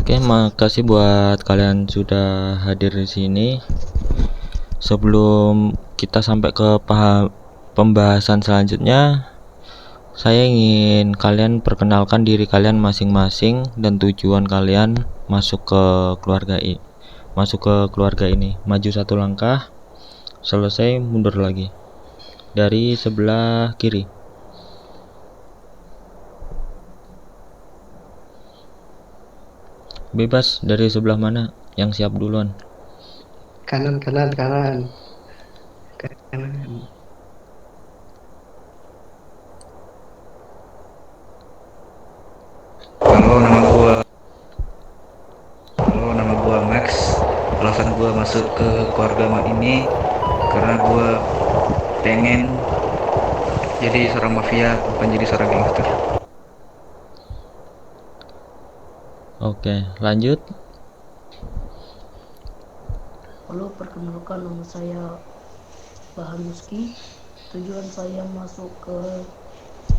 Oke, makasih buat kalian sudah hadir di sini. Sebelum kita sampai ke pembahasan selanjutnya, saya ingin kalian perkenalkan diri kalian masing-masing dan tujuan kalian masuk ke keluarga ini. Maju satu langkah, selesai mundur lagi. Dari sebelah kiri. Bebas dari sebelah mana? Yang siap duluan. Kanan. Halo, nama gua Max. Alasan gua masuk ke keluarga mak ini karena gua pengen jadi seorang mafia, bukan jadi seorang gangster. Oke, lanjut. Halo, perkenalkan nama saya Bahanuski. Tujuan saya masuk ke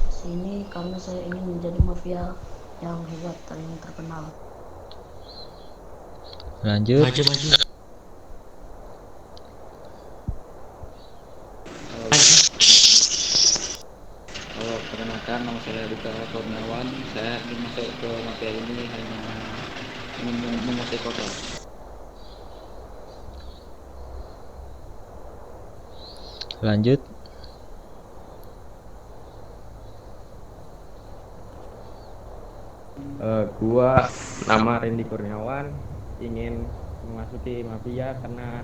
sini karena saya ingin menjadi mafia yang hebat dan yang terkenal. Lanjut. Halo, perkenalkan nama saya Duka Kurniawan. Saya ingin masuk ke mafia ini hanya ingin menguasai kota. Lanjut. Gua nama Randy Kurniawan, ingin memasuki mafia karena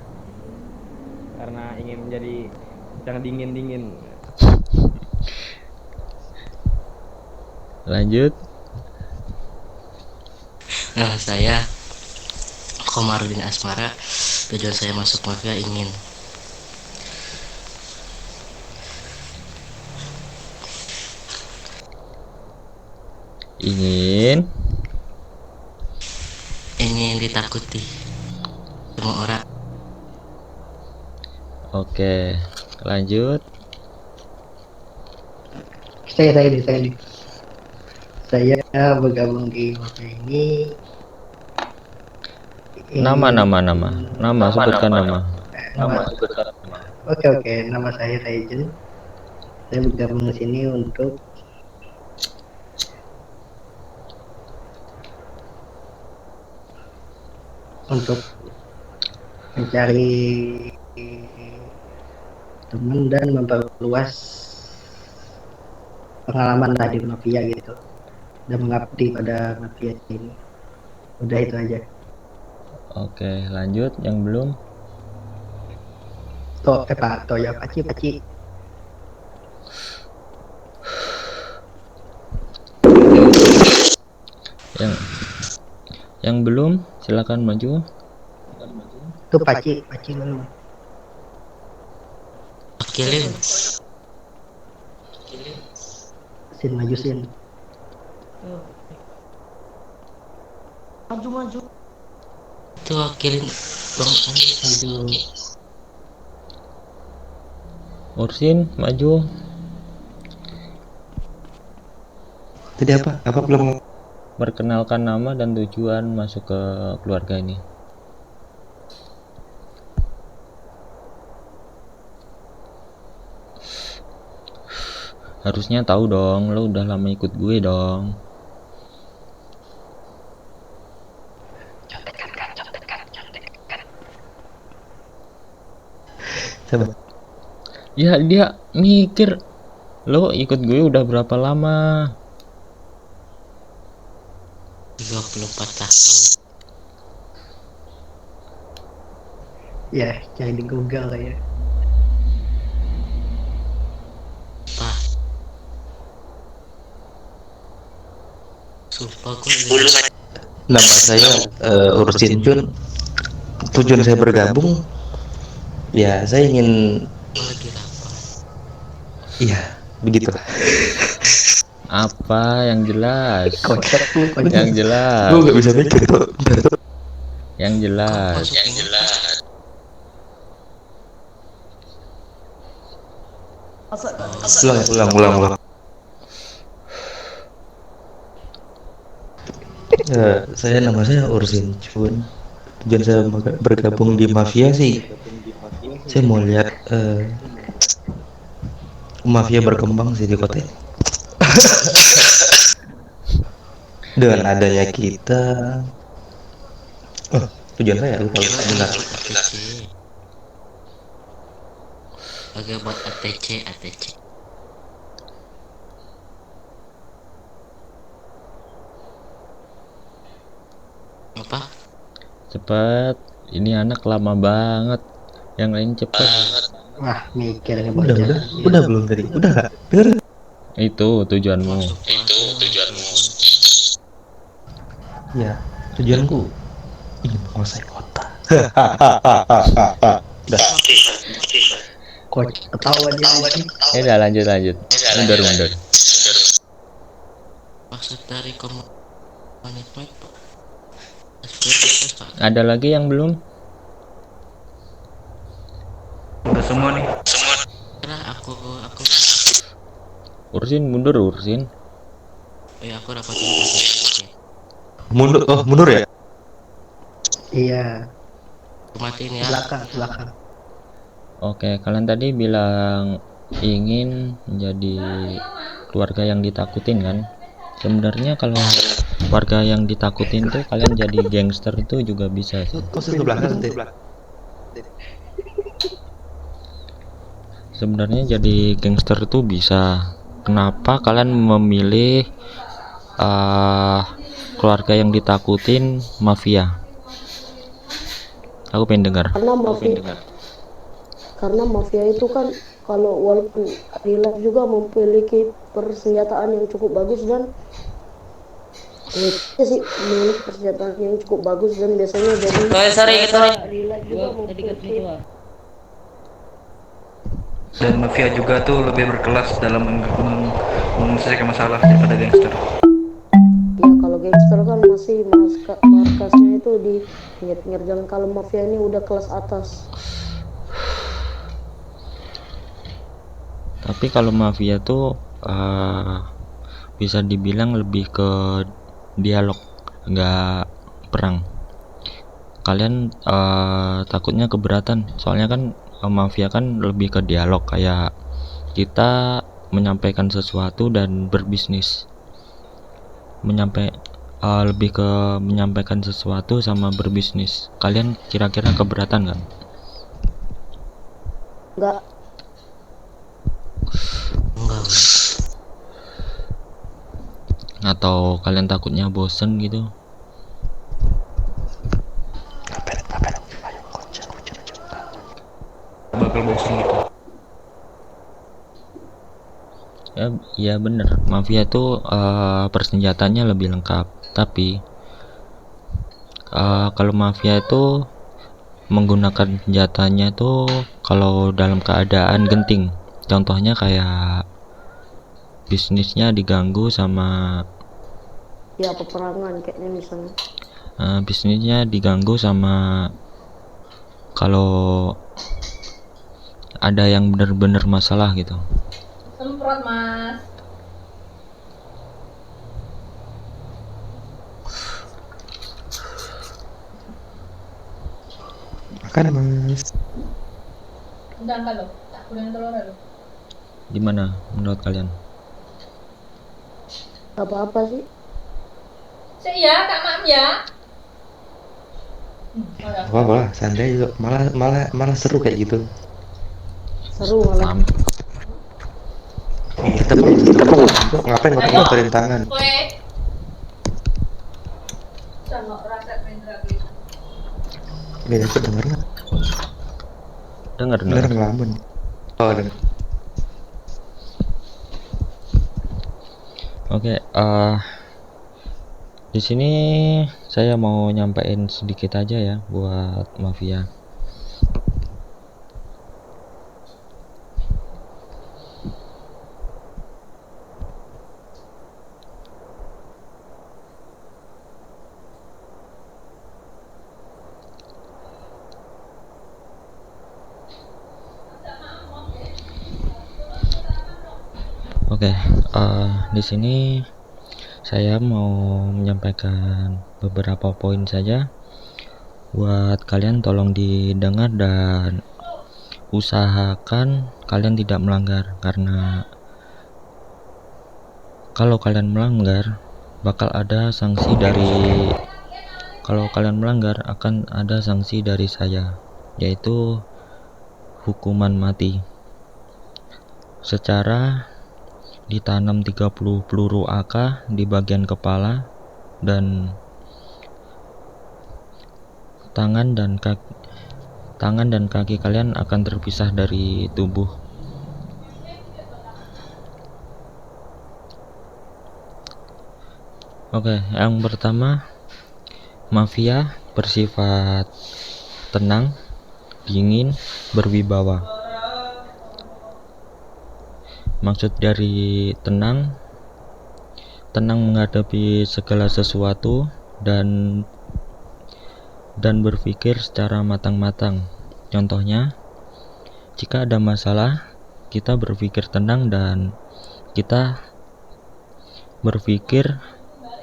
ingin menjadi yang dingin. Lanjut. Nah, saya Komarudin Asmara. Tujuan saya masuk mafia ingin ditakuti semua orang. Oke, lanjut. Saya bergabung di mafia ini. Nama, sebutkan nama. Oke, nama saya Raijen. Saya bergabung di sini untuk mencari teman dan memperluas pengalaman lah di mafia gitu, dan mengabdi pada mafia ini. Udah itu aja. Oke, lanjut. Yang belum. Ya Paci. Yang belum, silakan maju. Itu Paci dulu. Wakilin Maju. itu wakilin bang. Maju. Ursin, maju. Tadi apa belum? Perkenalkan nama dan tujuan masuk ke keluarga ini. Harusnya tahu dong, lo udah lama ikut gue dong. Coba. Ya, dia mikir, lo ikut gue udah berapa lama? 24 tahun. Ya, cari di Google lah ya. Sumpah gue Nama saya Ursin Jun. Tujuan saya bergabung, ya saya ingin, lagi lapar. iya begitulah. Apa yang jelas? Konsep. Yang jelas. Gue gak bisa mikir tuh. Yang jelas. Ulang. Saya nama saya Ursin Chun. Tujuan saya bergabung di mafia sih, saya mau lihat mafia berkembang sih di kota ini. Dengan adanya kita, oh, tujuan saya lupa bentar. ATC. Agak buat ATC. Apa? Cepet, ini anak lama banget. Yang lain cepet. Wah, mikir nih Udah, bocah. udah belum tadi, udah nggak? Dengar? Itu tujuanmu. Ya, tujuanku ingin menguasai kota. Udah. Kok ketawa dia anjing. Udah lanjut. Mundur. Maksud dari komitmen Pak. Ada lagi yang belum? Udah semua nih. Karena aku Ursin. aku rapatin oke. Mundur ya? Iya, Aku matiin ya. belakang. Oke, kalian tadi bilang ingin menjadi keluarga yang ditakutin kan? Sebenarnya kalau keluarga yang ditakutin tuh kalian jadi gangster itu juga bisa sih. Kok ke belakang nanti? Sebenarnya jadi gangster itu bisa. Kenapa kalian memilih keluarga yang ditakutin mafia? Aku pengen dengar. Karena mafia itu kan kalau walaupun real life juga memiliki persenjataan yang cukup bagus dan memiliki persenjataan yang cukup bagus dan biasanya jadi real life juga memiliki Dan mafia juga tuh lebih berkelas dalam menyelesaikan masalah daripada gangster. ya kalau gangster kan masih markasnya itu di pinggir-pinggir jalan, kalau mafia ini udah kelas atas. Tapi kalau mafia tuh bisa dibilang lebih ke dialog, nggak perang. Kalian takutnya keberatan, soalnya kan mafia kan lebih ke dialog, kayak kita menyampaikan sesuatu dan berbisnis. Lebih ke menyampaikan sesuatu sama berbisnis. Kalian kira-kira keberatan nggak? Enggak, Atau kalian takutnya bosen gitu? Bakal bosan gitu. Ya bener, mafia tuh persenjataannya lebih lengkap. Tapi kalau mafia itu menggunakan senjatanya tuh kalau dalam keadaan genting. Contohnya kayak bisnisnya diganggu sama ya peperangan kayaknya misalnya. bisnisnya diganggu sama kalau ada yang bener-bener masalah gitu. Semprot mas. Makan mas. Udah angkat lo. Tak kurang telur lo. Gimana menurut kalian? Apa-apa sih, Ya kak mak ya. Apa lah, santai juga. Malah seru kayak gitu. seru malah. Kita pun ngapain ngotorin tangan. Kue. Sama rasa rendra gitu. Beda tuh denger nggak? Dengar Denger ngelamun. Oh denger. Oke, di sini saya mau nyampein sedikit aja ya buat mafia. Oke, di sini Saya mau menyampaikan beberapa poin saja buat kalian, tolong didengar dan usahakan kalian tidak melanggar, karena kalau kalian melanggar akan ada sanksi dari saya, yaitu hukuman mati. Secara ditanam 30 peluru AK di bagian kepala, dan tangan dan kaki kalian akan terpisah dari tubuh. Oke, yang pertama, mafia bersifat tenang, dingin, berwibawa. Maksud dari tenang menghadapi segala sesuatu dan berpikir secara matang-matang. Contohnya, jika ada masalah, kita berpikir tenang dan kita berpikir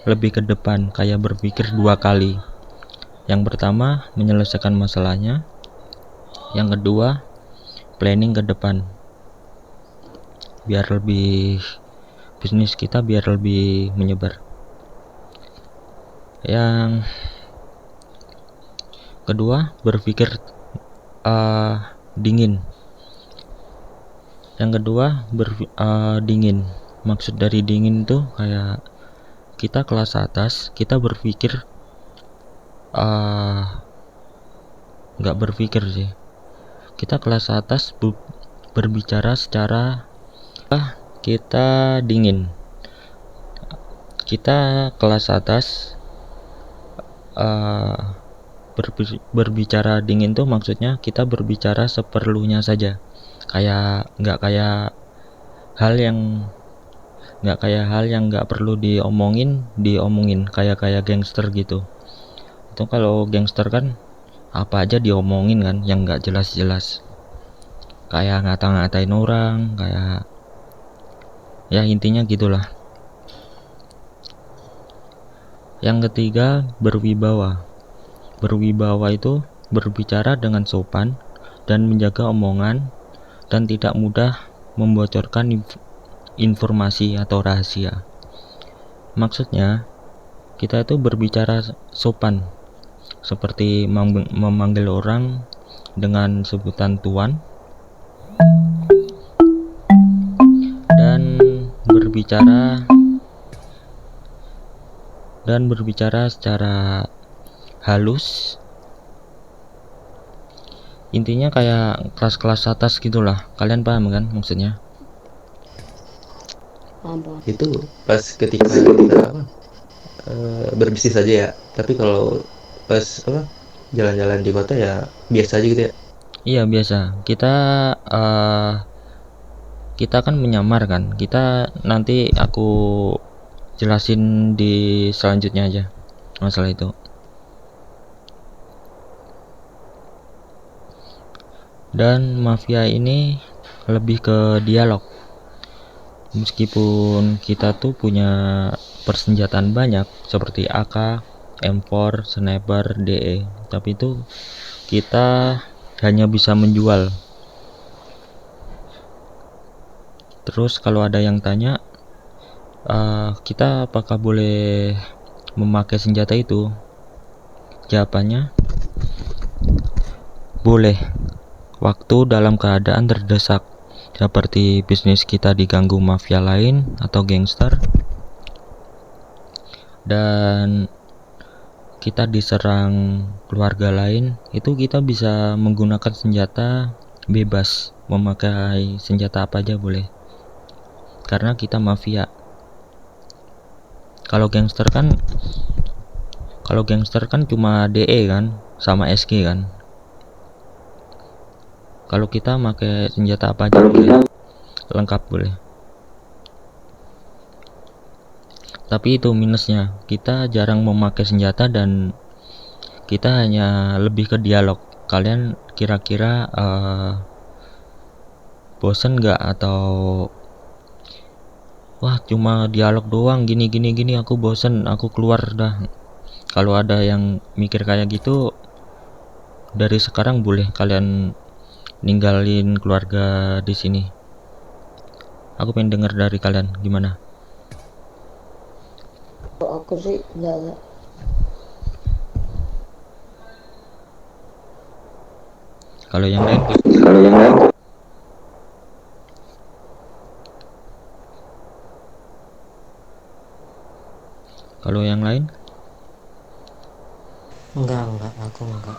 lebih ke depan, kayak berpikir 2 kali. Yang pertama, menyelesaikan masalahnya. Yang kedua, planning ke depan, biar bisnis kita biar lebih menyebar. Yang kedua, berpikir dingin. Yang kedua, dingin. Maksud dari dingin tuh kayak kita kelas atas, kita berpikir nggak berpikir sih. Kita kelas atas berbicara secara kita dingin. Kita kelas atas berbicara dingin tuh maksudnya kita berbicara seperlunya saja, nggak kayak hal yang nggak perlu diomongin kayak gangster gitu. Itu kalau gangster kan apa aja diomongin kan, yang nggak jelas-jelas, kayak ngata-ngatain orang, kayak ya intinya gitulah. Yang ketiga, berwibawa. Berwibawa itu berbicara dengan sopan dan menjaga omongan dan tidak mudah membocorkan informasi atau rahasia. Maksudnya, kita itu berbicara sopan, seperti memanggil orang dengan sebutan tuan, dan berbicara secara halus. Intinya kayak kelas-kelas atas gitulah. Kalian paham kan maksudnya? Paham. Itu pas ketika kita berbisnis aja ya, tapi kalau pas jalan-jalan di kota ya biasa aja gitu ya. Iya, biasa. Kita kan menyamar kan. Kita nanti aku jelasin di selanjutnya aja masalah itu. Dan mafia ini lebih ke dialog. Meskipun kita tuh punya persenjataan banyak seperti AK, M4, sniper, DE, tapi itu kita hanya bisa menjual. Terus kalau ada yang tanya, kita apakah boleh memakai senjata itu? Jawabannya, boleh, waktu dalam keadaan terdesak, seperti bisnis kita diganggu mafia lain atau gangster, dan kita diserang keluarga lain, itu kita bisa menggunakan senjata bebas, memakai senjata apa aja boleh, karena kita mafia. Kalau gangster kan cuma DE kan, sama SG kan. Kalau kita pakai senjata apa aja boleh, lengkap boleh. Tapi itu minusnya, kita jarang memakai senjata dan kita hanya lebih ke dialog. Kalian kira-kira bosen nggak atau wah cuma dialog doang gini gini gini, aku bosen, aku keluar dah. Kalau ada yang mikir kayak gitu, dari sekarang boleh kalian ninggalin keluarga di sini. Aku pengen denger dari kalian gimana. Kalau aku sih enggak. Kalau yang lain, kalau yang lain, Enggak, aku enggak.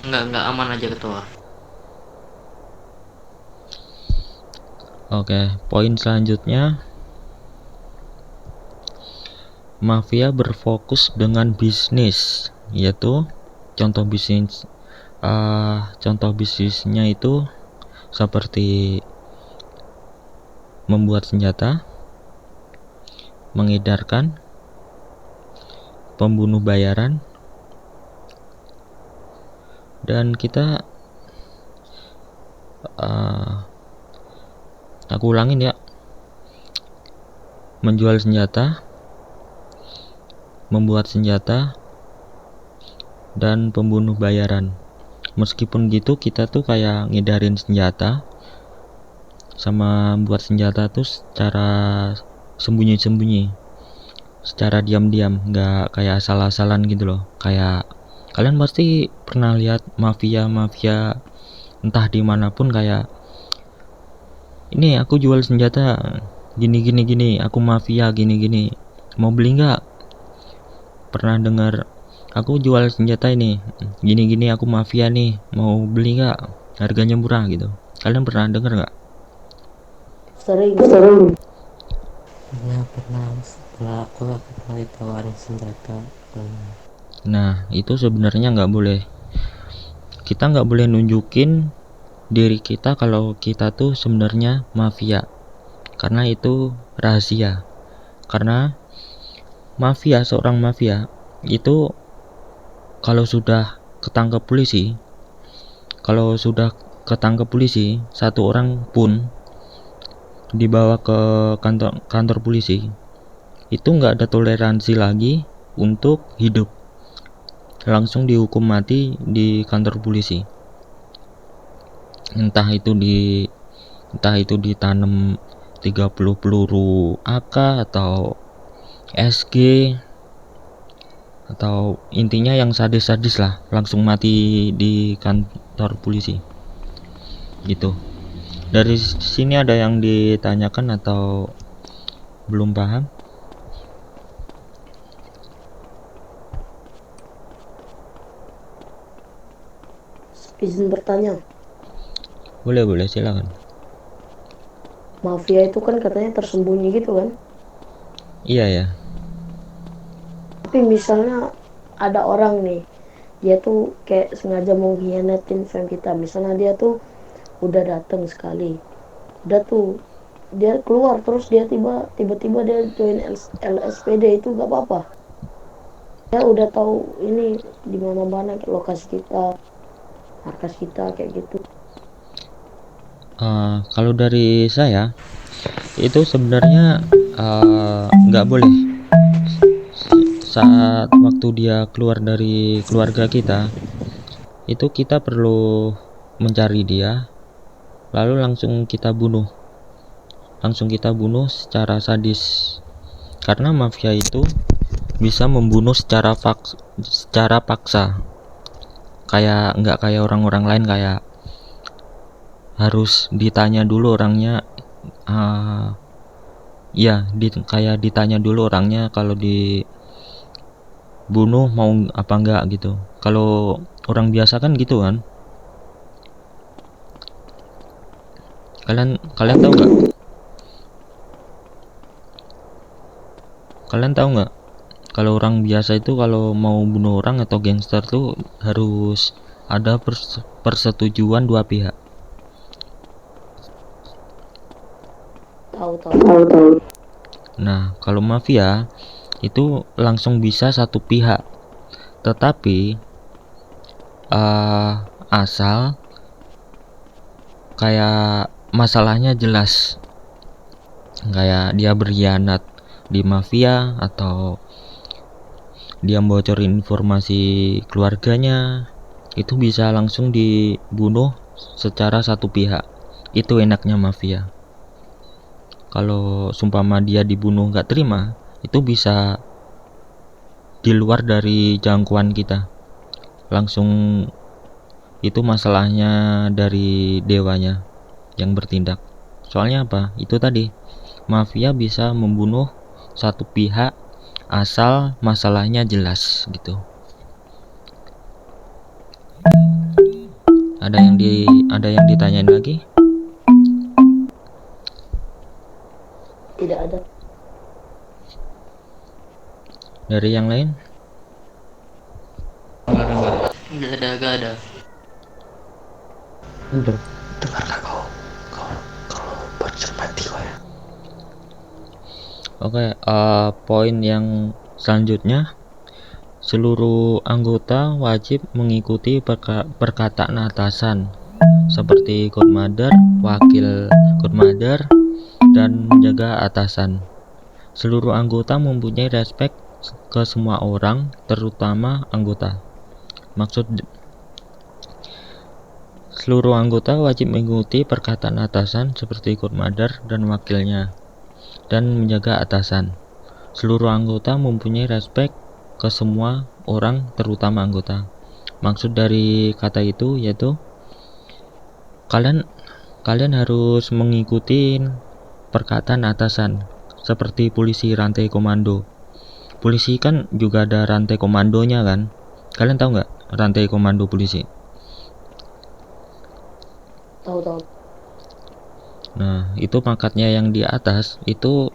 Enggak, aman aja ketua. oke. Poin selanjutnya, mafia berfokus dengan bisnis, yaitu contoh bisnisnya itu seperti membuat senjata, mengedarkan, pembunuh bayaran, dan kita aku ulangin ya, menjual senjata, membuat senjata, dan pembunuh bayaran. Meskipun gitu kita tuh kayak ngedarin senjata sama buat senjata tuh secara sembunyi-sembunyi, secara diam-diam, nggak kayak asal-asalan gitu loh. Kayak kalian pasti pernah lihat mafia entah dimanapun, kayak ini aku jual senjata gini gini gini, aku mafia gini gini, mau beli nggak? Pernah dengar aku jual senjata ini gini gini, aku mafia nih, mau beli nggak, harganya murah gitu. Kalian pernah dengar nggak? Sering. Ya pernah, setelah aku pernah ditawarin senjata. Nah itu sebenarnya nggak boleh, kita nggak boleh nunjukin diri kita kalau kita tuh sebenarnya mafia, karena itu rahasia. Karena seorang mafia itu kalau sudah ketangkep polisi, satu orang pun dibawa ke kantor polisi, itu nggak ada toleransi lagi untuk hidup, langsung dihukum mati di kantor polisi. Entah itu ditanam 30 peluru AK atau SG, atau intinya yang sadis-sadis lah, langsung mati di kantor polisi gitu. Dari sini ada yang ditanyakan atau belum paham? Izin bertanya. Boleh silakan. Mafia itu kan katanya tersembunyi gitu kan? Iya ya. Tapi misalnya ada orang nih, dia tuh kayak sengaja mau hianatin fam kita. Misalnya dia tuh udah datang sekali, udah tuh dia keluar, terus dia tiba-tiba dia join LSPD, itu gak apa-apa? Dia udah tahu ini di mana-mana lokasi kita, markas kita kayak gitu. Kalau dari saya itu sebenarnya nggak boleh. Saat waktu dia keluar dari keluarga kita, itu kita perlu mencari dia, lalu langsung kita bunuh secara sadis. Karena mafia itu bisa membunuh secara paksa, kayak nggak kayak orang-orang lain, kayak harus ditanya dulu orangnya. Kayak ditanya dulu orangnya kalau dibunuh mau apa enggak gitu. Kalau orang biasa kan gitu kan. Kalian tahu nggak? Kalian tahu nggak? Kalau orang biasa itu kalau mau bunuh orang atau gangster tuh harus ada persetujuan dua pihak. Tahu. Nah, kalau mafia itu langsung bisa satu pihak. Tetapi asal kayak masalahnya jelas. kayak dia berkhianat di mafia atau dia bocorin informasi keluarganya, itu bisa langsung dibunuh secara satu pihak. Itu enaknya mafia. Kalau sumpama dia dibunuh nggak terima, itu bisa di luar dari jangkauan kita. Langsung itu masalahnya dari dewanya yang bertindak. Soalnya apa? Itu tadi, mafia bisa membunuh satu pihak asal masalahnya jelas gitu. Ada yang ditanyain lagi? Tidak ada. Dari yang lain? Gak ada. Dengarkah kau bercermati kau ya? Oke, poin yang selanjutnya, seluruh anggota wajib mengikuti perkataan atasan seperti Godmother, wakil Godmother, dan menjaga atasan. Seluruh anggota mempunyai respek ke semua orang, terutama anggota. Maksud seluruh anggota wajib mengikuti perkataan atasan seperti Godmother dan wakilnya, dan menjaga atasan. Seluruh anggota mempunyai respek ke semua orang, terutama anggota. Maksud dari kata itu yaitu kalian harus mengikuti perkataan atasan, seperti polisi rantai komando. Polisi kan juga ada rantai komandonya kan? Kalian tahu nggak rantai komando polisi? Tahu. Nah, itu pangkatnya yang di atas itu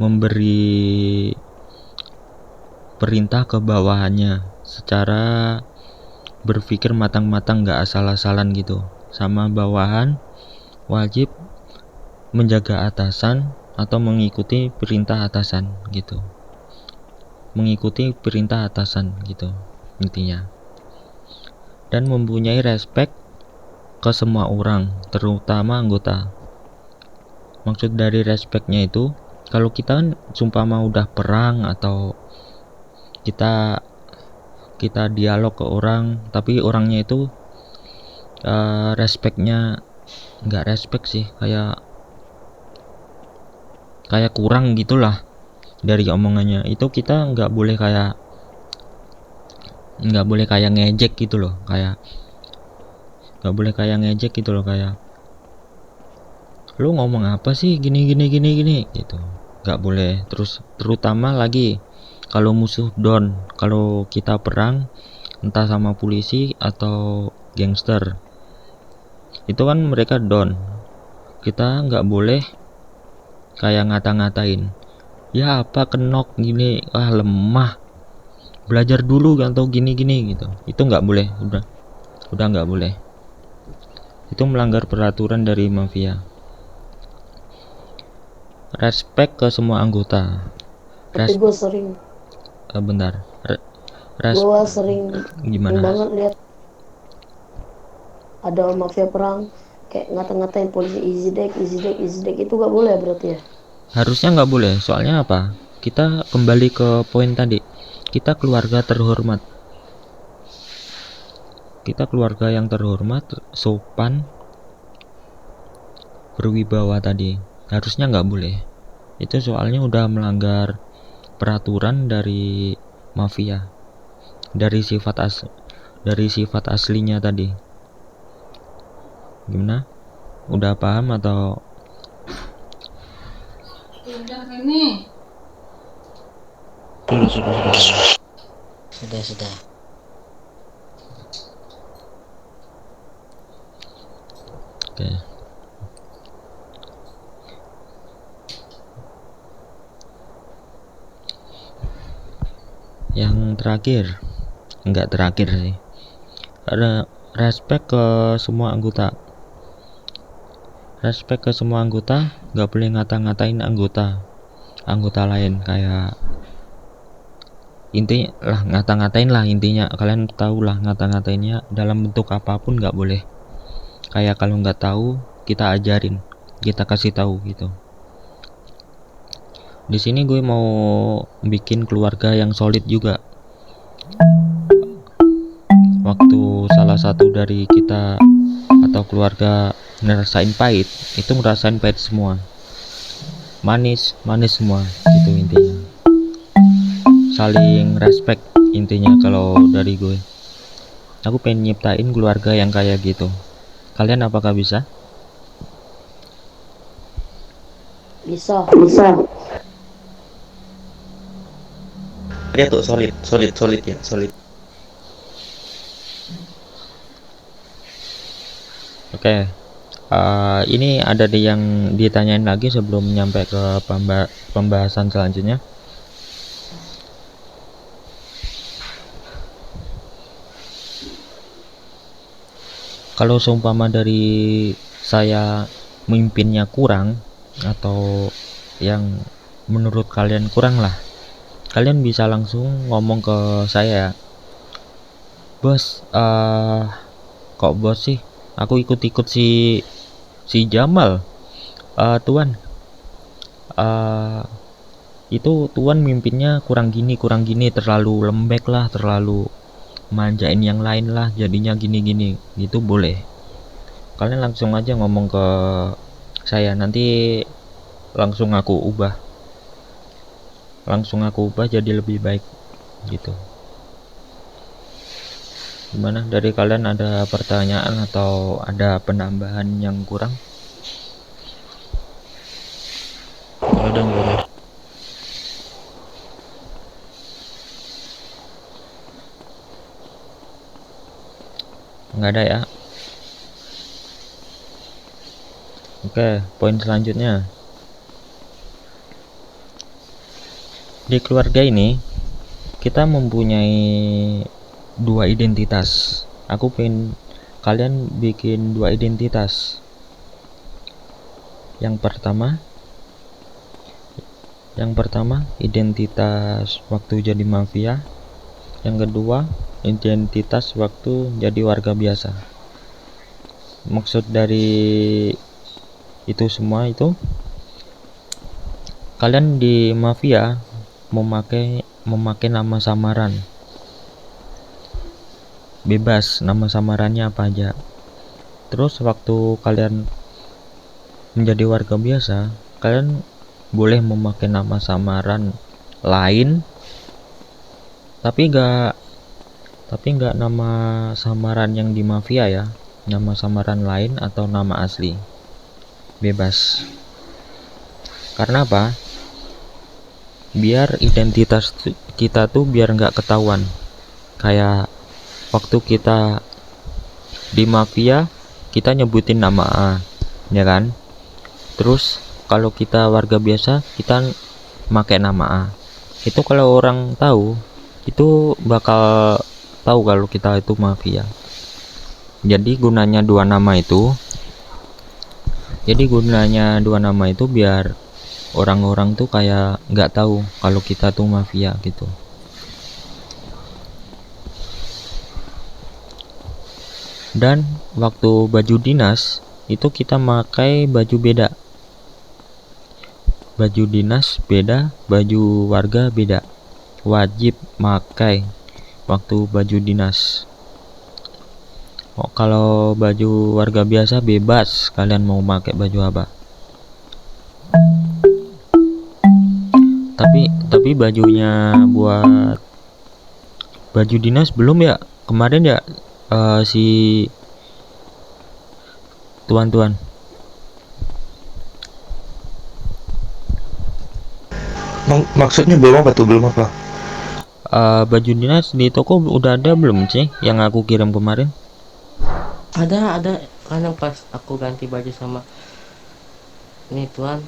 memberi perintah ke bawahannya secara berpikir matang-matang, nggak asal-asalan gitu. Sama bawahan wajib menjaga atasan atau mengikuti perintah atasan gitu. Mengikuti perintah atasan gitu intinya. Dan mempunyai respek ke semua orang, terutama anggota. Maksud dari respeknya itu, kalau kita kan sumpama udah perang atau kita dialog ke orang, tapi orangnya itu respeknya nggak respek sih, kayak kurang gitulah dari omongannya. Itu kita nggak boleh kayak ngejek gitu loh, kayak lu ngomong apa sih gini gitu, nggak boleh. Terus terutama lagi kalau musuh down, kalau kita perang entah sama polisi atau gangster, itu kan mereka down, kita nggak boleh kayak ngata-ngatain, ya apa kenok gini, lemah, belajar dulu kan, atau gini gitu. Itu nggak boleh, udah nggak boleh. Itu melanggar peraturan dari mafia. Respek ke semua anggota. Tapi gue sering Bentar. gue sering Gimana? banget lihat ada mafia perang kayak ngata-ngatain polisi easy deck, itu gak boleh berarti ya? Harusnya nggak boleh. Soalnya apa? Kita kembali ke poin tadi. Kita keluarga terhormat. Kita keluarga yang terhormat, sopan, berwibawa tadi. Harusnya nggak boleh. Itu soalnya udah melanggar peraturan dari mafia, dari sifat aslinya tadi. Gimana? Udah paham atau? Sudah. Oke. Yang terakhir, enggak terakhir sih, ada respek ke semua anggota. Respek ke semua anggota, nggak boleh ngata-ngatain anggota lain, kayak intinya lah ngata-ngatain lah, intinya kalian tahu lah ngata-ngatainnya dalam bentuk apapun nggak boleh. Kayak kalau nggak tahu kita ajarin, kita kasih tahu gitu. Di sini gue mau bikin keluarga yang solid juga. Waktu salah satu dari kita atau keluarga ngerasain pahit, itu ngerasain pahit semua. Manis semua gitu intinya. Saling respect intinya kalau dari gue. Aku pengen nyiptain keluarga yang kayak gitu. Kalian apakah bisa? Bisa. Lihat tuh solid ya, solid. Oke. Ini ada yang ditanyain lagi sebelum nyampe ke pembahasan selanjutnya. Kalau seumpama dari saya memimpinnya kurang atau yang menurut kalian kurang lah, kalian bisa langsung ngomong ke saya, bos. Kok bos sih? Aku ikut-ikut si Jamal. Tuan, itu tuan mimpinnya kurang gini, terlalu lembek lah, terlalu manjain yang lain lah, jadinya gini gitu. Boleh, kalian langsung aja ngomong ke saya, nanti langsung aku ubah jadi lebih baik gitu. Gimana, dari kalian ada pertanyaan atau ada penambahan yang kurang? Kalau dong boleh. Nggak ada ya. Oke, poin selanjutnya. Di keluarga ini kita mempunyai dua identitas. Aku pengen kalian bikin dua identitas. Yang pertama identitas waktu jadi mafia. Yang kedua identitas waktu jadi warga biasa. Maksud dari itu semua itu, kalian di mafia memakai nama samaran. Bebas nama samarannya apa aja. Terus waktu kalian menjadi warga biasa, kalian boleh memakai nama samaran lain, tapi enggak nama samaran yang di mafia ya. Nama samaran lain atau nama asli. Bebas. Karena apa? Biar identitas kita tuh biar nggak ketahuan. Kayak waktu kita di mafia, kita nyebutin nama A, ya kan? Terus kalau kita warga biasa, kita pakai nama A. Itu kalau orang tahu, itu bakal tahu kalau kita itu mafia. Jadi gunanya dua nama itu biar orang-orang tuh kayak nggak tahu kalau kita tuh mafia gitu. Dan waktu baju dinas itu kita pakai baju beda. Baju dinas beda, baju warga beda. Wajib pakai waktu baju dinas. Kalau baju warga biasa bebas kalian mau pakai baju apa. Tapi bajunya buat baju dinas belum ya kemarin ya, si tuan. Maksudnya belum apa? Baju dinas di toko udah ada belum sih yang aku kirim kemarin? Ada karena pas aku ganti baju sama ini tuan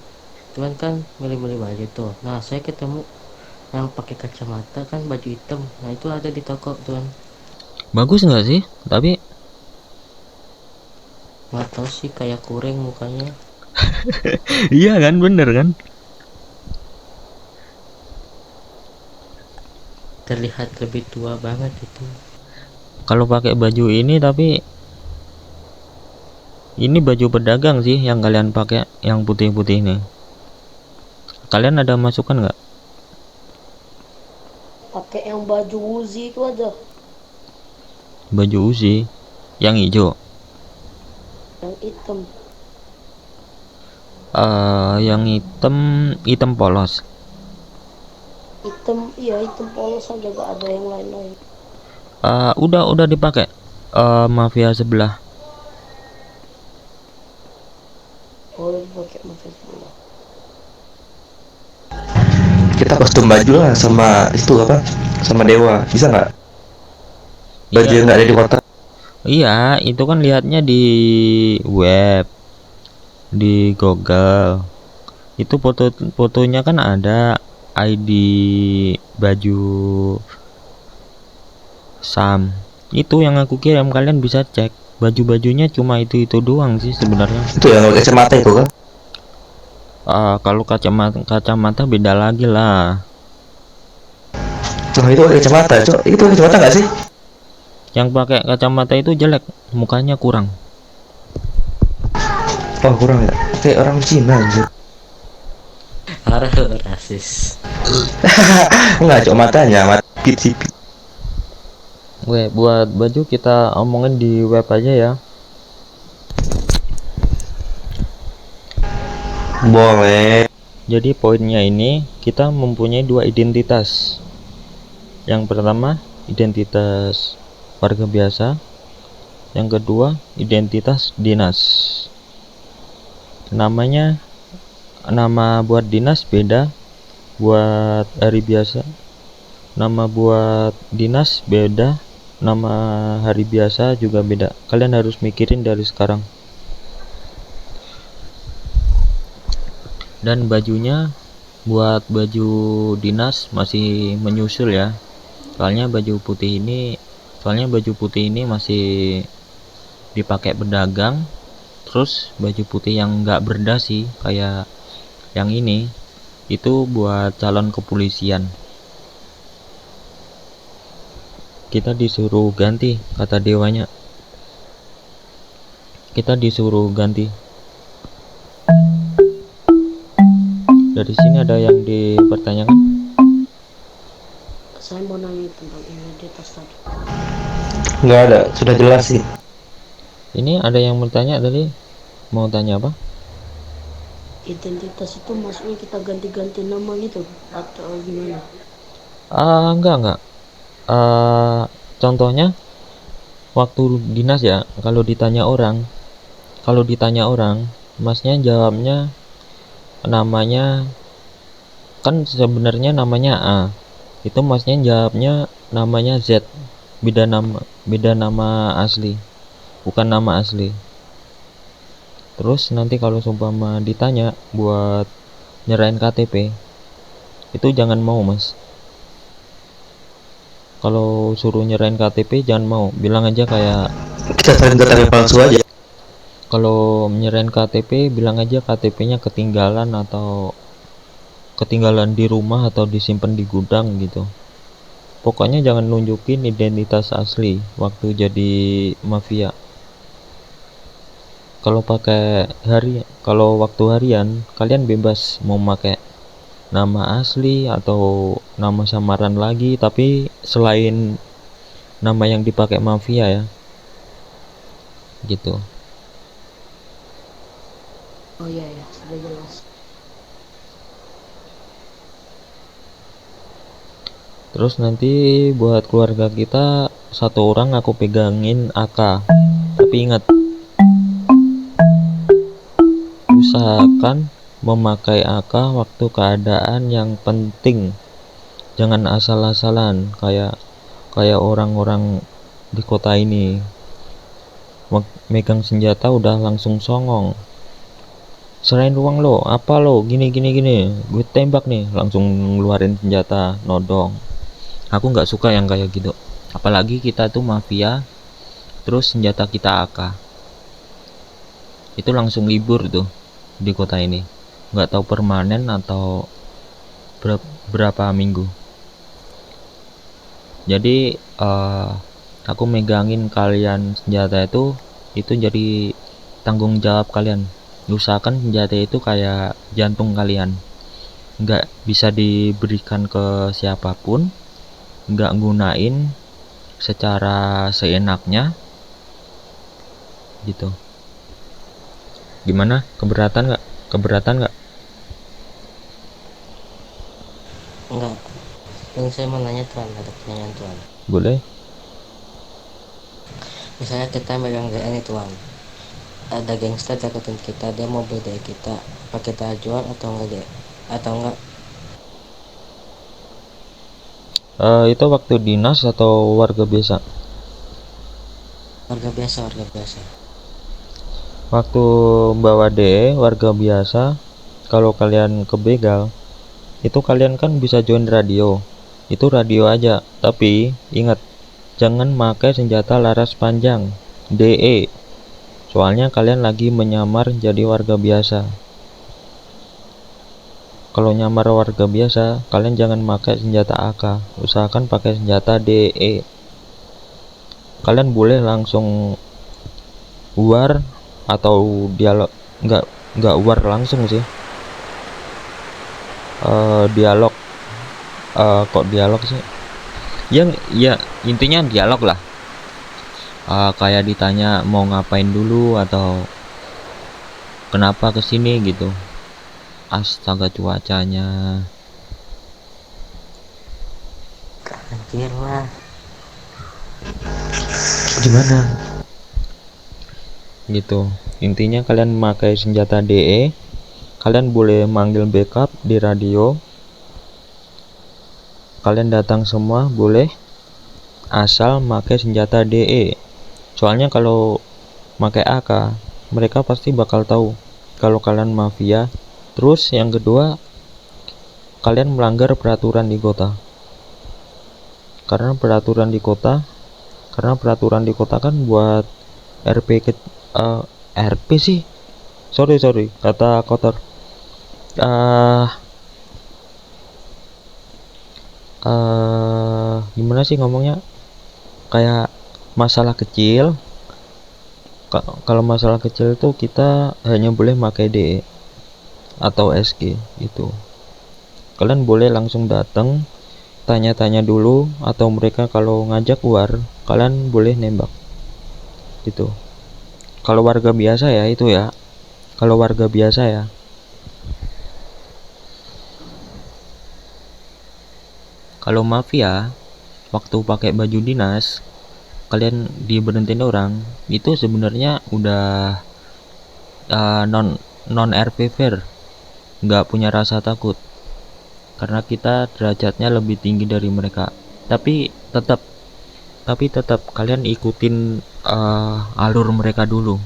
kan milih-milih baju tuh. Nah saya ketemu yang pakai kacamata kan baju hitam. Nah itu ada di toko tuan. Bagus nggak sih? Tapi Nggak tahu sih kayak kurang mukanya. iya kan, bener kan? Terlihat lebih tua banget itu. Kalau pakai baju ini, tapi ini baju pedagang sih yang kalian pakai, yang putih-putih nih. Kalian ada masukan nggak? Pakai yang baju Uzi itu aja, Baju Uzi yang hijau. yang hitam. Yang hitam polos. Hitam, iya hitam polos aja, gak ada yang lain-lain. Udah dipakai mafia sebelah. Boleh pakai mafia sebelah. Kita kostum baju lah sama itu apa? Sama dewa. Bisa nggak? Baju yang nggak ada di kota. Iya, itu kan lihatnya di web, di Google. Itu fotonya kan ada ID baju Sam. Itu yang aku kirim, kalian bisa cek. Baju-bajunya cuma itu doang sih sebenarnya. Itu yang pakai kacamata itu kan? Kalau kacamata beda lagi lah. Nah, itu pakai kacamata, Cok. Itu pakai kacamata nggak sih? Yang pakai kacamata itu jelek, mukanya kurang. Oh, kurang ya. Kayak orang Cina anjir. Rasis. Enggak, Cok, matanya, sipit. Buat baju kita omongin di web aja ya. Boleh. Jadi poinnya ini kita mempunyai dua identitas. Yang pertama identitas warga biasa, yang kedua identitas dinas. Nama buat dinas beda, buat hari biasa nama buat dinas beda, nama hari biasa juga beda. Kalian harus mikirin dari sekarang. Dan bajunya buat baju dinas masih menyusul ya, soalnya baju putih ini masih dipakai pedagang. Terus baju putih yang enggak berdasi kayak yang ini itu buat calon kepolisian. Kita disuruh ganti, kata dewanya. Kita disuruh ganti. Dari sini ada yang dipertanyakan? Saya mau nanya tentang identitas tadi. Nggak ada, sudah jelas sih. Ini ada yang bertanya tadi, mau tanya apa? Identitas itu maksudnya kita ganti-ganti nama gitu atau gimana? Enggak. Contohnya waktu dinas ya, kalau ditanya orang, masnya jawabnya namanya kan sebenarnya namanya A, itu masnya jawabnya namanya Z, beda nama asli, bukan nama asli. Terus nanti kalau seumpama ditanya buat nyerahin KTP, itu jangan mau mas. Kalau suruh nyerahin KTP jangan mau, bilang aja kayak Kita saling KTP palsu aja. kalau nyerahin KTP bilang aja KTP-nya ketinggalan atau ketinggalan di rumah atau disimpan di gudang gitu. Pokoknya jangan nunjukin identitas asli waktu jadi mafia. Kalau waktu harian kalian bebas mau pakai nama asli atau nama samaran lagi, tapi selain nama yang dipakai mafia ya. Gitu. Oh iya ya, sudah jelas. Terus nanti buat keluarga kita satu orang aku pegangin AK. Tapi ingat, usahakan memakai AK waktu keadaan yang penting. Jangan asal-asalan kayak orang-orang di kota ini. Megang senjata udah langsung songong. Serain uang lo, apa lo, gini, gue tembak nih, langsung ngeluarin senjata, nodong. Aku nggak suka yang kayak gitu, apalagi kita tuh mafia, terus senjata kita AK. Itu langsung libur tuh di kota ini, nggak tahu permanen atau berapa minggu. Jadi aku megangin kalian senjata itu jadi tanggung jawab kalian. Usahakan senjata itu kayak jantung kalian. nggak bisa diberikan ke siapapun, nggak gunain secara seenaknya gitu. Gimana, keberatan nggak? Enggak. Yang saya mau nanya Tuan, ada pertanyaan Tuan. Boleh. Misalnya kita megang DE nih Tuan, ada gangster deketin kita, dia mau beli DE kita, apa kita jual atau enggak Itu waktu dinas atau warga biasa? warga biasa. Waktu bawa DE warga biasa, kalau kalian kebegal, itu kalian kan bisa join radio. Itu radio aja, tapi ingat, jangan pakai senjata laras panjang, DE. Soalnya kalian lagi menyamar jadi warga biasa. Kalau nyamar warga biasa, kalian jangan pakai senjata AK, usahakan pakai senjata DE. Kalian boleh langsung war atau dialog, nggak war langsung sih. Dialog, kok dialog sih? Ya intinya dialog lah. Kayak ditanya mau ngapain dulu atau kenapa kesini gitu. Astaga, cuacanya. Anjir lah. Gimana? Gitu. Intinya kalian memakai senjata DE. Kalian boleh manggil backup di radio. Kalian datang semua boleh, asal pakai senjata DE. Soalnya kalau pakai AK, mereka pasti bakal tahu kalau kalian mafia. Terus yang kedua, kalian melanggar peraturan di kota. Karena peraturan di kota kan buat RP sih. Sorry, kata kotor. Gimana sih ngomongnya? Kayak masalah kecil. Kalau masalah kecil itu kita hanya boleh pakai DE atau SG gitu. Kalian boleh langsung datang, tanya-tanya dulu, atau mereka kalau ngajak war, kalian boleh nembak gitu. Kalau warga biasa ya itu ya. Kalau warga biasa ya. Kalau mafia, waktu pakai baju dinas, kalian diberhentiin orang, itu sebenarnya udah non RP fair, nggak punya rasa takut, karena kita derajatnya lebih tinggi dari mereka. Tapi tetap kalian ikutin alur mereka dulu,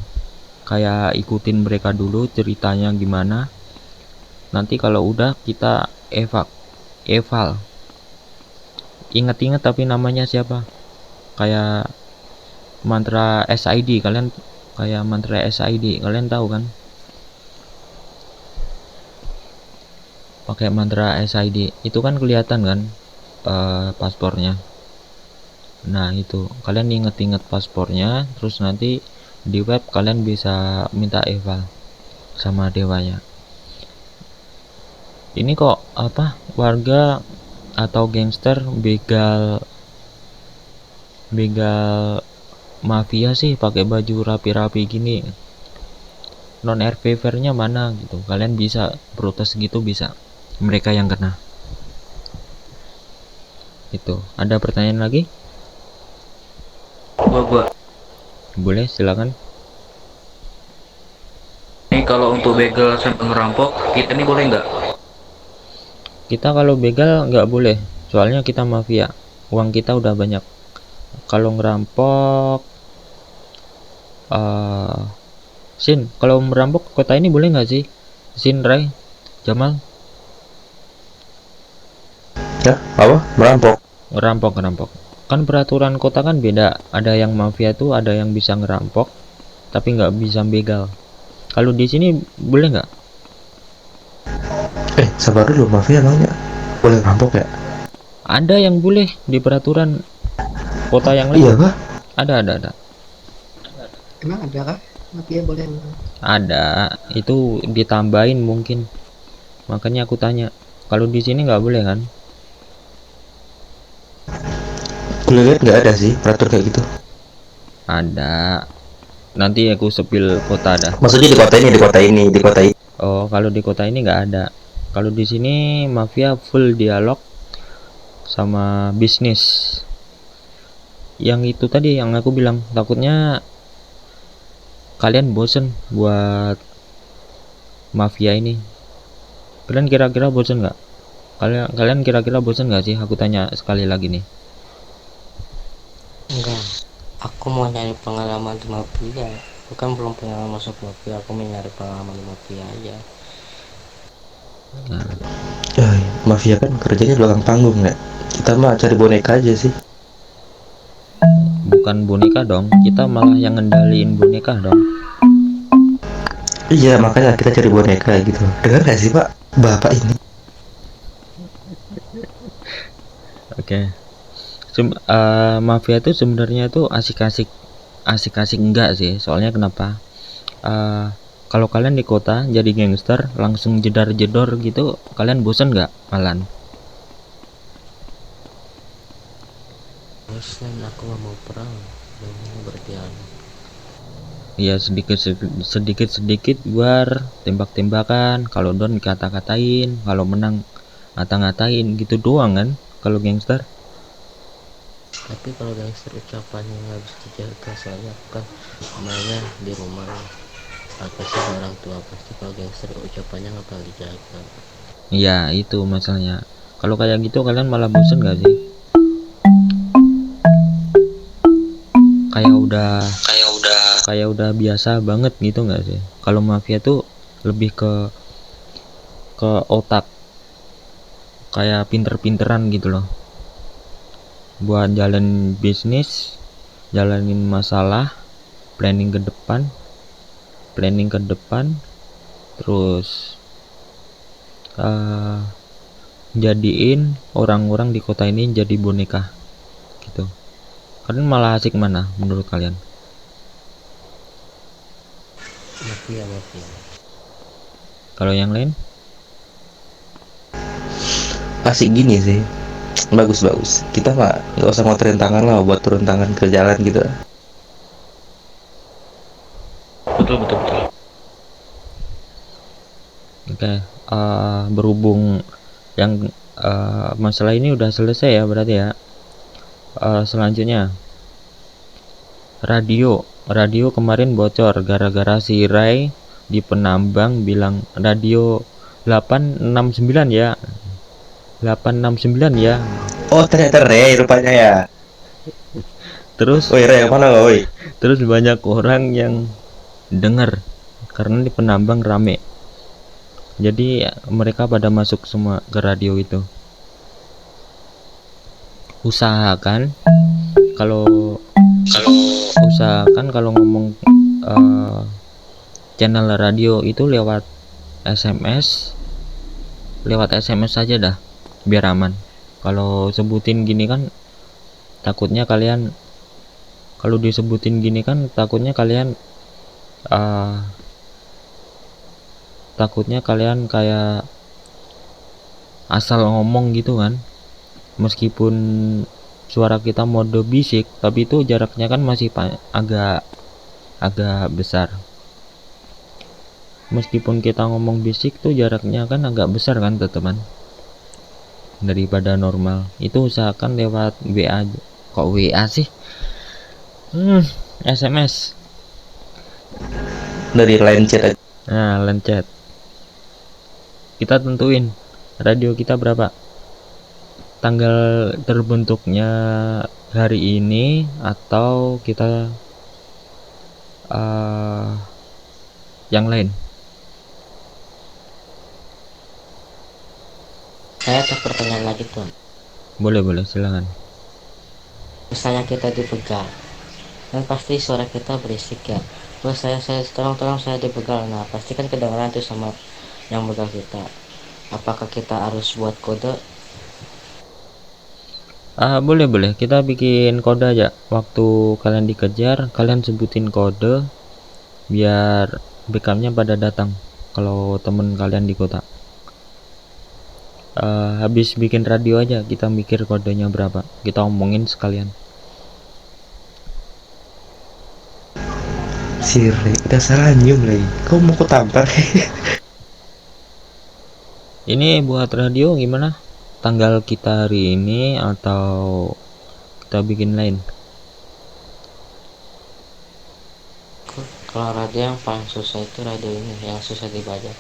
kayak ikutin mereka dulu ceritanya gimana. Nanti kalau udah kita eval. Ingat-ingat tapi namanya siapa? Kayak mantra SID, kalian tahu kan? Pakai mantra SID itu kan kelihatan kan paspornya. Nah itu kalian inget-inget paspornya, terus nanti di web kalian bisa minta eval sama dewanya. Ini kok warga atau gangster begal mafia sih pakai baju rapi-rapi gini, non RP fair-nya mana gitu. Kalian bisa protes gitu, bisa, mereka yang kena. Itu ada pertanyaan lagi? Gua Boleh, silakan. ini kalau untuk begal sampai ngerampok, kita ini boleh nggak? Kita kalau begal nggak boleh, soalnya kita mafia, uang kita udah banyak. Kalau ngerampok, Sin, kalau merampok kota ini boleh nggak sih? Sin, Ray, Jamal? Ya, apa? Merampok. Ngerampok. Kan peraturan kota kan beda. Ada yang mafia tuh, ada yang bisa ngerampok, tapi nggak bisa begal. Kalau di sini boleh nggak? Sabar dulu, mafia emangnya boleh merampok ya? Ada yang boleh di peraturan kota yang lain. Iya kah? Ada. Emang ada kah? Mafia boleh? Ada, itu ditambahin mungkin. Makanya aku tanya. Kalau di sini nggak boleh kan? Gue lihat nggak ada sih peraturan kayak gitu. Ada. Nanti aku sepil kota dah. Maksudnya di kota ini. Oh, kalau di kota ini nggak ada. Kalau di sini mafia full dialog sama bisnis. Yang itu tadi yang aku bilang, takutnya kalian bosen buat mafia ini. Kalian kira-kira bosen nggak? Kalian kira-kira bosen nggak sih? Aku tanya sekali lagi nih. Enggak, aku mau nyari pengalaman di mafia. Bukan belum pengalaman masuk mafia, aku mau nyari pengalaman di mafia aja. Mafia kan kerjanya di belakang panggung ya. Kita mah cari boneka aja sih. Bukan boneka dong, kita malah yang ngendaliin boneka dong. Iya, makanya kita cari boneka gitu. Dengar nggak sih Pak, Bapak ini? Oke. Mafia itu sebenarnya tuh asik-asik enggak sih? Soalnya kenapa? Kalau kalian di kota jadi gangster langsung jedar-jedor gitu, kalian bosan nggak, Malan? Bosan, aku nggak mau perang, mau berdialog. Iya, sedikit biar tembak-tembakan, kalau down kata-katain, kalau menang ngata-ngatain gitu doang kan kalau gangster. Tapi kalau gangster ucapannya nggak bisa dijaga, soalnya aku kan mainnya di rumah. Pasti orang tua pasti kalau gangster ucapannya nggak bakal dijaga. Iya, itu masalahnya. Kalau kayak gitu kalian malah bosen gak sih? Kayak udah biasa banget gitu nggak sih? Kalau mafia tuh lebih ke otak, kayak pinter-pinteran gitu loh, buat jalan bisnis, jalanin masalah, planning ke depan, terus jadiin orang-orang di kota ini jadi boneka gitu. Kalian malah asik mana menurut kalian? Mafia. Kalau yang lain? Asik gini sih. Bagus. Kita mah nggak usah ngotorin tangan lah buat turun tangan ke jalan gitu. Betul. Oke, berhubung yang masalah ini udah selesai ya berarti ya. Selanjutnya radio kemarin bocor gara-gara si Ray di Penambang bilang radio 869 ya. Oh ternyata Ray rupanya ya. Terus Woi Ray yang mana woi? terus banyak orang yang dengar karena di Penambang rame. Jadi mereka pada masuk semua ke radio itu. Usahakan kalau ngomong channel radio itu lewat SMS aja dah, biar aman. Kalau sebutin gini kan takutnya kalian kayak asal ngomong gitu kan, meskipun suara kita mode bisik tapi itu jaraknya kan masih agak besar. Meskipun kita ngomong bisik tuh jaraknya kan agak besar kan teman-teman daripada normal. Itu usahakan lewat WA. Kok WA sih? SMS Dari line chat aja. Nah, line chat. Kita tentuin radio kita berapa, tanggal terbentuknya hari ini, atau kita yang lain. Saya ada pertanyaan lagi tuan. Boleh silakan. Misalnya kita dibegal, kan pasti suara kita berisik ya. Terus saya tolong saya dibegal, nah pasti kan kedengaran tuh sama yang begal kita. Apakah kita harus buat kode? Boleh kita bikin kode aja. Waktu kalian dikejar, kalian sebutin kode biar backupnya pada datang kalau temen kalian di kota. habis bikin radio aja kita mikir kodenya berapa, kita omongin sekalian. Sire, udah salah nyium lagi. Kau mau ku tampar? Ini buat radio gimana? Tanggal kita hari ini atau kita bikin lain? Kalau radio yang paling susah itu radio ini yang susah dibajak.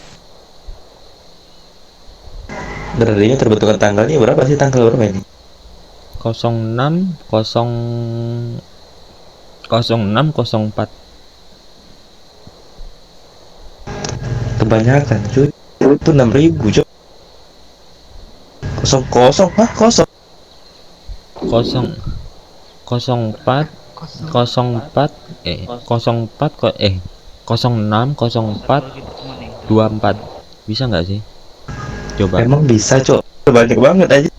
Radionya terbentukan tanggalnya berapa sih? Tanggal berapa ini? 06 0 06 04. Kebanyakan cuy. Itu 6.000 cuy. 00 hah? 0 0 04 04 04 kok 06 04 24. Bisa nggak sih? Coba. Emang bisa cok, banyak banget aja.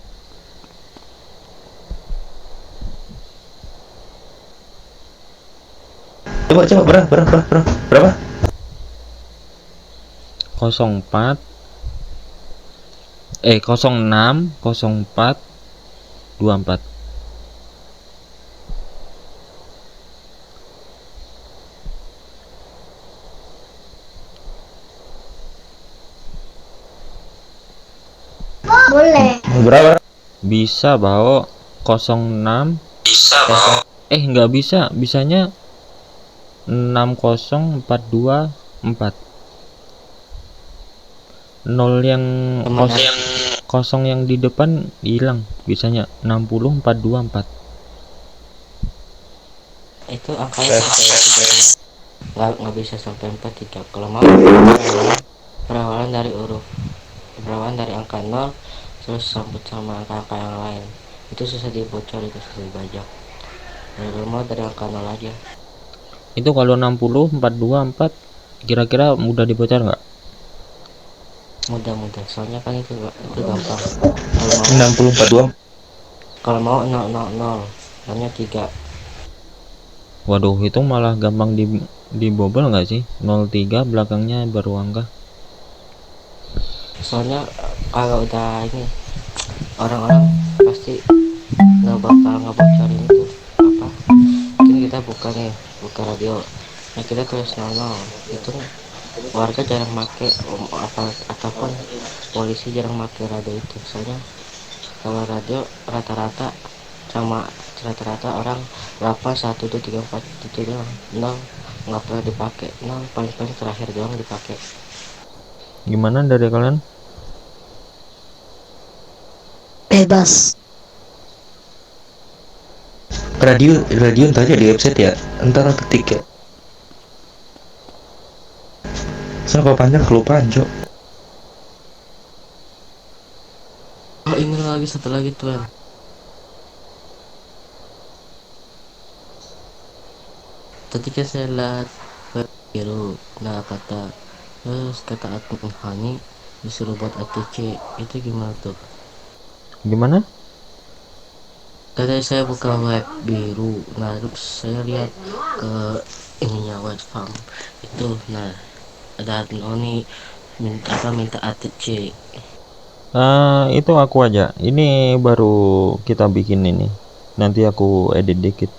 Coba berapa? 04 06 04 24. Berapa? Bisa bawa 06 nggak bisa, bisanya 60424. 0 yang kosong yang di depan hilang, bisanya 60424. Itu angkanya nggak bisa sampai 43. Kalau mau perawalan dari angka 0 terus sambut sama angka-angka yang lain, itu susah dibocor, itu susah dibajak. Kalau mau dari angka 0 aja. Itu kalau 60 424 kira-kira mudah dibocor nggak? Mudah, soalnya kan itu gampang. 60 42. Kalau mau 000 hanya 3. Waduh, itu malah gampang dibobol nggak sih? 03 belakangnya baru angka. Soalnya kalau udah ini orang-orang pasti nggak bakal ngebocorin itu apa. Mungkin kita buka radio, nah kita tulis 00, itu warga jarang make ataupun polisi jarang make radio itu. Soalnya kalau radio rata-rata orang 8 1 2 3 4 itu doang, 0 nggak pernah dipakai, 0 paling terakhir doang dipakai. Gimana dari kalian? Bebas. Radio ntar aja di website ya, ntar ketik ya. Soalnya panjang kelupaan cok. Oh, ini lagi satu lagi tuan. Tadi kan saya lihat biru, nah kata Admin Hani disuruh buat ATC, itu gimana tuh? Gimana? Tadi saya buka web biru, nah terus saya lihat ke ininya web farm itu, nah ada Admin Hani minta ATC. Itu aku aja. Ini baru kita bikin ini. Nanti aku edit dikit.